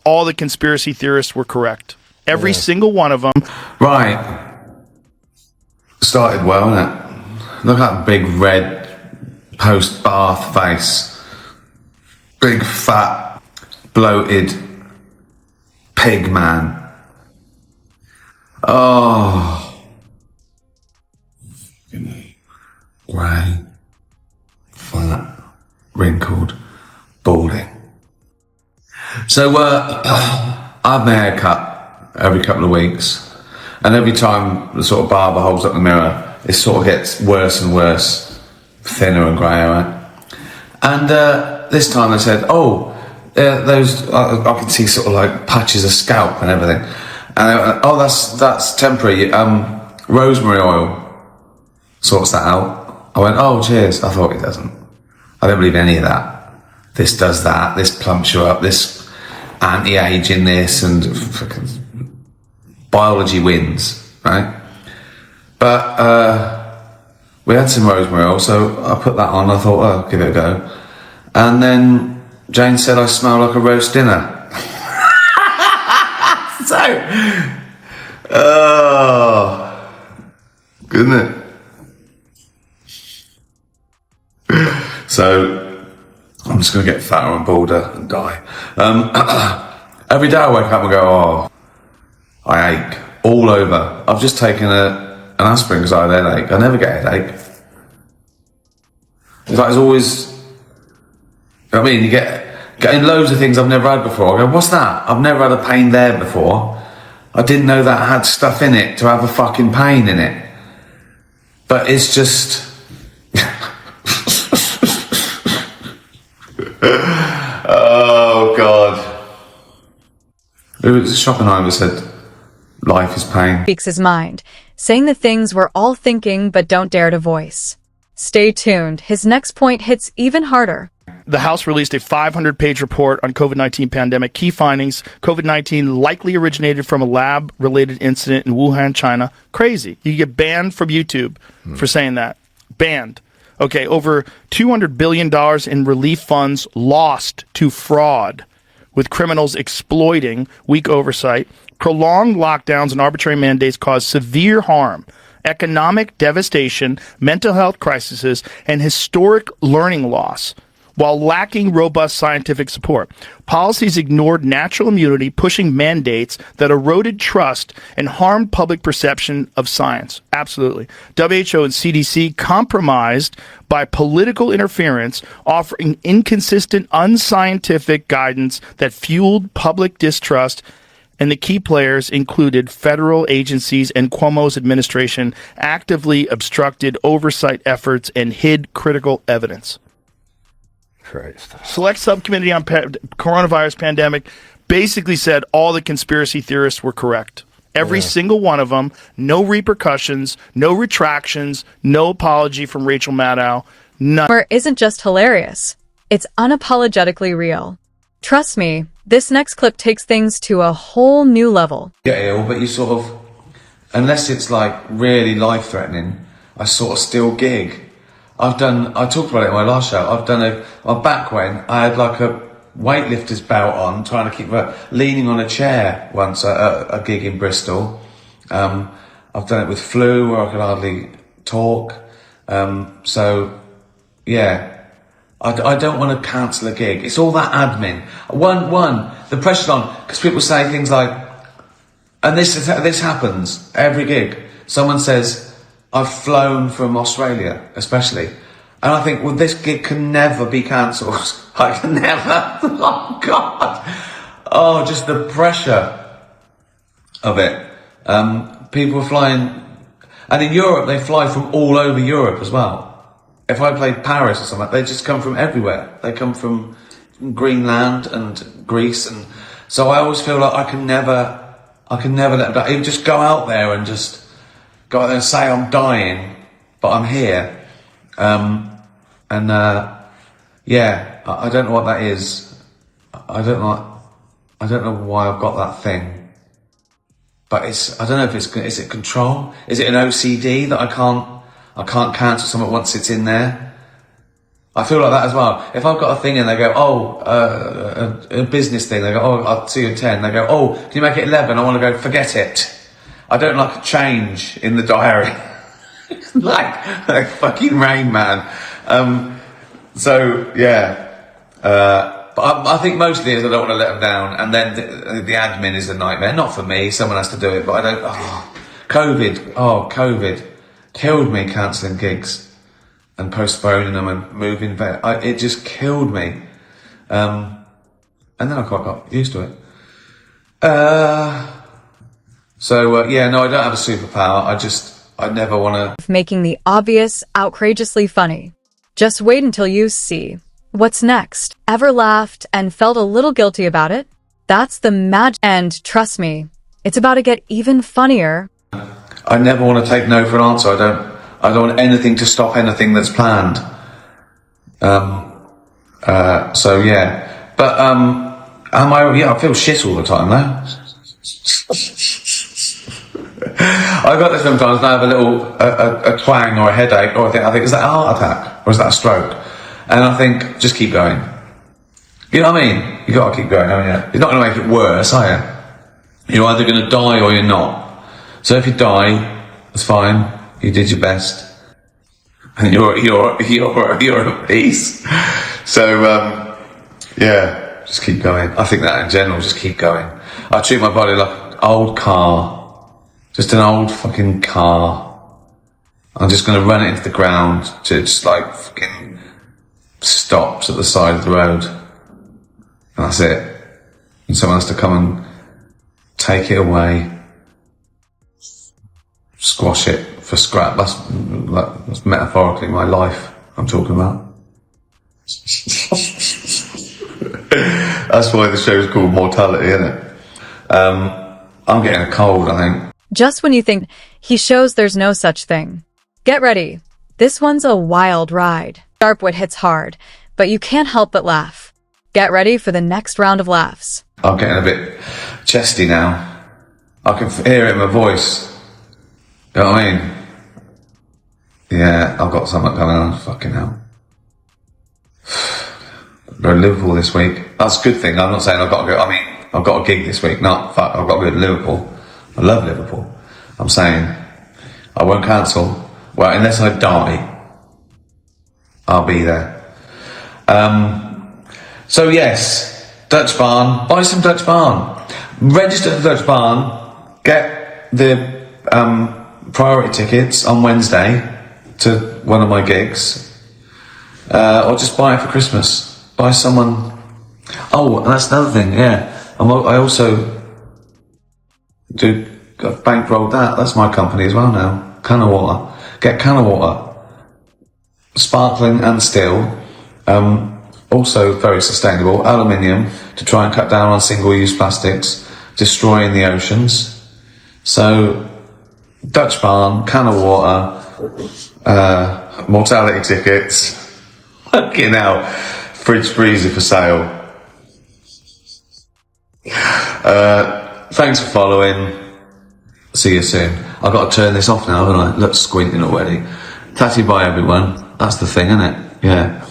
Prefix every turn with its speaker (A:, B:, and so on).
A: all the conspiracy theorists were correct. Every single one of them.
B: Right. Started well, innit? Look at that big red post-bath face. Big fat bloated pig man. Oh. Grey. Flat. Wrinkled. Balding. So, I have my hair cut every couple of weeks, and every time the sort of barber holds up the mirror, it sort of gets worse and worse, thinner and greyer, right? And this time they said, those, I can see sort of like patches of scalp and everything. And they went, that's temporary. Rosemary oil sorts that out. I went, oh, cheers. I thought it doesn't. I don't believe any of that. This does that. This plumps you up. This anti-aging this, and biology wins, right? But we had some rosemary oil, so I put that on. I thought, I'll give it a go. And then Jane said I smell like a roast dinner. Good, isn't it? So I'm just going to get fatter and balder and die. Every day I wake up and go, oh, I ache all over. I've just taken an aspirin because I had a headache. I never get a headache. It's like it's always, you know what I mean? You getting loads of things I've never had before. I go, what's that? I've never had a pain there before. I didn't know that had stuff in it to have a fucking pain in it. But it's just... Oh, God. It was Schopenhauer said, life is pain.
C: Speaks his mind, saying the things we're all thinking but don't dare to voice. Stay tuned. His next point hits even harder.
A: The House released a 500-page report on COVID-19 pandemic. Key findings: COVID-19 likely originated from a lab-related incident in Wuhan, China. Crazy. You get banned from YouTube for saying that. Banned. Okay, over $200 billion in relief funds lost to fraud, with criminals exploiting weak oversight. Prolonged lockdowns and arbitrary mandates cause severe harm, economic devastation, mental health crises, and historic learning loss, while lacking robust scientific support. Policies ignored natural immunity, pushing mandates that eroded trust and harmed public perception of science. Absolutely. WHO and CDC compromised by political interference, offering inconsistent, unscientific guidance that fueled public distrust, and the key players included federal agencies and Cuomo's administration actively obstructed oversight efforts and hid critical evidence.
D: Christ.
A: Select subcommittee on coronavirus pandemic basically said all the conspiracy theorists were correct. Every single one of them. No repercussions, no retractions, no apology from Rachel Maddow. None.
C: Humor isn't just hilarious. It's unapologetically real. Trust me, this next clip takes things to a whole new level.
B: Get ill, but you sort of, unless it's like really life-threatening, I sort of still gig. I talked about it in my last show, my back went, I had like a weightlifter's belt on, trying to keep leaning on a chair once at a gig in Bristol. I've done it with flu where I could hardly talk. So, yeah, I don't want to cancel a gig. It's all that admin. The pressure's on, because people say things like, and this happens every gig. Someone says, I've flown from Australia, especially. And I think, well, this gig can never be cancelled. I can never. Oh, God. Oh, just the pressure of it. People are flying. And in Europe, they fly from all over Europe as well. If I played Paris or something, they just come from everywhere. They come from Greenland and Greece. And so I always feel like I can never let them die. Even just go out there and just go out there and say I'm dying, but I'm here. Yeah, I don't know what that is. I don't know why I've got that thing. But I don't know if is it control? Is it an OCD that I can't cancel something once it's in there? I feel like that as well. If I've got a thing and they go, oh, a business thing, they go, oh, I'll see you at 10. They go, oh, can you make it 11? I want to go, forget it. I don't like a change in the diary. like fucking Rain Man. So, yeah. But I think mostly is I don't want to let them down. And then the admin is a nightmare. Not for me. Someone has to do it. But I don't... COVID killed me cancelling gigs and postponing them and moving. It just killed me. And then I quite got used to it. Yeah, no, I don't have a superpower. I never want to...
C: Making the obvious outrageously funny. Just wait until you see what's next. Ever laughed and felt a little guilty about it? That's the magic. And trust me, it's about to get even funnier.
B: I never want to take no for an answer. I don't want anything to stop anything that's planned. So yeah. But I feel shit all the time now. I got this sometimes and I have a little a twang or a headache, or I think is that a heart attack or is that a stroke? And I think just keep going. You know what I mean? You got to keep going, haven't you? You're not going to make it worse, are you? You're either going to die or you're not. So if you die, that's fine. You did your best, and you're at peace. So yeah, just keep going. I think that in general, just keep going. I treat my body like an old car, just an old fucking car. I'm just going to run it into the ground till it just like fucking stops at the side of the road, and that's it. And someone has to come and take it away, squash it for scrap. That's metaphorically my life I'm talking about. That's why the show's called Mortality, isn't it? I'm getting a cold, I think.
C: Just when you think he shows there's no such thing. Get ready. This one's a wild ride. Sharp wit hits hard, but you can't help but laugh. Get ready for the next round of laughs.
B: I'm getting a bit chesty now. I can hear it in my voice. You know what I mean? Yeah, I've got something coming on. Fucking hell. Go to Liverpool this week. That's a good thing. I'm not saying I've got to go. I mean, I've got a gig this week. No, fuck, I've got to go to Liverpool. I love Liverpool. I'm saying I won't cancel. Well, unless I die, I'll be there. So yes, Dutch Barn. Buy some Dutch Barn. Register for Dutch Barn. Get the priority tickets on Wednesday to one of my gigs, or just buy it for Christmas. Buy someone. Oh, that's another thing. Yeah, I also do. I've bankrolled that. That's my company as well now. Can of water. Get can of water. Sparkling and still. Also very sustainable. Aluminium to try and cut down on single-use plastics, destroying the oceans. So, Dutch Barn, can of water, mortality tickets. Fucking hell. Fridge freezer for sale. Thanks for following. See you soon. I've got to turn this off now, haven't I? Look, squinting already. Tatty bye, everyone. That's the thing, isn't it? Yeah.